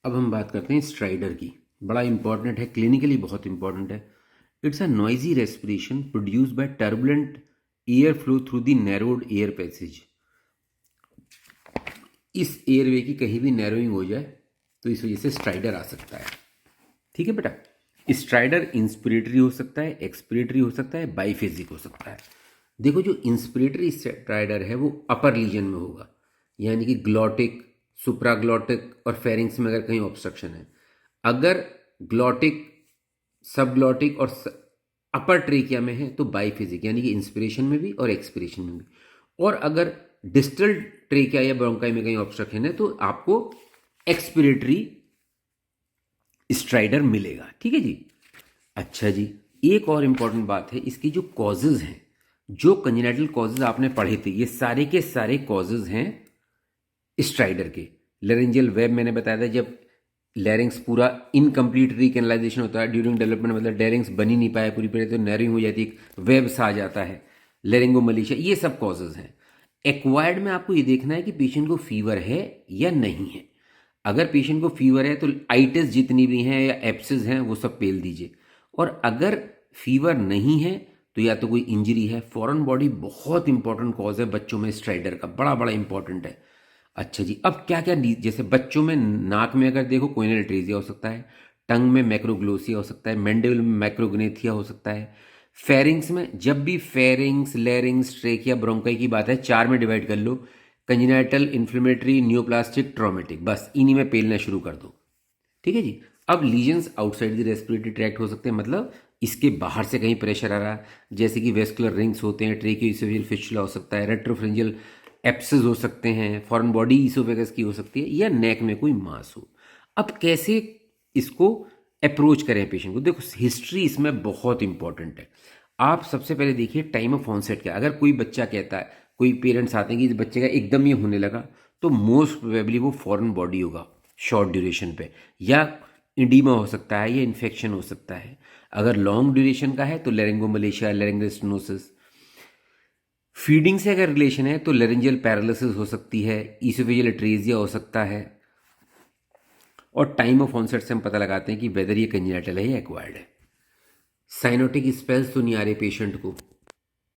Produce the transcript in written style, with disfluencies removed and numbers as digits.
अब हम बात करते हैं स्ट्राइडर की। बड़ा इंपॉर्टेंट है, क्लिनिकली बहुत इंपॉर्टेंट है। It's a noisy respiration produce by turbulent air flow through the narrowed air passage. इस एयरवे की कहीं भी नैरोइंग हो जाए तो इस वजह से स्ट्राइडर आ सकता है। ठीक है बेटा, स्ट्राइडर इंस्पिरेटरी हो सकता है, एक्सपिरेटरी हो सकता है, बाईफेजिक हो सकता है। देखो, जो इंस्पिरेटरी स्ट्राइडर है वो अपर रीजन में होगा, यानी कि ग्लॉटिक, सुप्राग्लॉटिक और फेरिंग्स में अगर कहीं ऑब्स्ट्रक्शन है। अगर ग्लॉटिक, सबग्लॉटिक और अपर ट्रेकिया में है तो बाईफेजिक, यानी कि इंस्पिरेशन में भी और एक्सपिरेशन में भी। और अगर डिस्टल ट्रेकिया या ब्रोंकाई में कहीं ऑब्स्ट्रक्शन है तो आपको एक्सपिरेटरी स्ट्राइडर मिलेगा। ठीक है जी। अच्छा जी, एक और इम्पॉर्टेंट बात है, इसकी जो कॉजेज हैं, जो कंजेनिटल कॉजेज आपने पढ़े थे, ये सारे के सारे कॉजेज हैं स्ट्राइडर के। लेरेंजियल वेब मैंने बताया था, जब लैरिंग्स पूरा इनकम्प्लीट रिकैनलाइजेशन होता है ड्यूरिंग डेवलपमेंट, मतलब लैरिंग्स बन ही नहीं पाया पूरी तरह, तो नैरिंग हो जाती है, वेब्स आ जाता है, लेरिंगोमलेशिया, ये सब कॉजेज हैं। एक्वायर्ड में आपको ये देखना है कि पेशेंट को फीवर है या नहीं है। अगर पेशेंट को फीवर है तो आइटिस जितनी भी हैं या एप्सिस हैं वो सब पेल दीजिए। और अगर फीवर नहीं है तो या तो कोई इंजरी है। फॉरेन बॉडी बहुत इंपॉर्टेंट कॉज है बच्चों में स्ट्राइडर का, बड़ा बड़ा इंपॉर्टेंट है। अच्छा जी, अब क्या क्या जैसे बच्चों में नाक में अगर देखो कोइनल एट्रेजिया हो सकता है, टंग में मैक्रोग्लोसिया हो सकता है, मैंडिबल में मैक्रोग्नेथिया हो सकता है। फेरिंग्स में, जब भी फेरिंग्स, लेरिंग्स, ट्रेकिया, ब्रोंकाई की बात है, चार में डिवाइड कर लो, कंजेनिटल, इन्फ्लेमेटरी, न्यूप्लास्टिक, ट्रॉमेटिक, बस इन्हीं में पेलना शुरू कर दो। ठीक है जी। अब lesions outside the respiratory tract हो सकते हैं, मतलब इसके बाहर से कहीं प्रेशर आ रहा है, जैसे कि वेस्कुलर रिंग्स होते हैं, ट्रेकियोइसोफेजियल फिस्टुला हो सकता है, रेट्रोफ्रेंजियल एप्सिस हो सकते हैं, फॉरेन बॉडी ईसोफेगस की हो सकती है, या नेक में कोई मास हो। अब कैसे इसको अप्रोच करें पेशेंट को? देखो, हिस्ट्री इसमें बहुत इंपॉर्टेंट है। आप सबसे पहले देखिए टाइम ऑफ ऑनसेट क्या। अगर कोई बच्चा कहता है, कोई पेरेंट्स आते हैं कि इस बच्चे का एकदम ये होने लगा, तो मोस्ट प्रोबेबली वो फॉरेन बॉडी होगा शॉर्ट ड्यूरेशन पे, या इडीमा हो सकता है, या इन्फेक्शन हो सकता है। अगर लॉन्ग ड्यूरेशन का है तो लेरिंगोमलेशिया, लेरिंगोस्टेनोसिस। फीडिंग से अगर रिलेशन है तो लेरेंजियल पैरालिसिस हो सकती है, ईसोफेजियल एट्रेजिया हो सकता है। और टाइम ऑफ ऑनसेट से हम पता लगाते हैं कि वेदर ये कंजेनिटल है या एक्वायर्ड है। साइनोटिक स्पेल्स तो नहीं आ रहे पेशेंट को,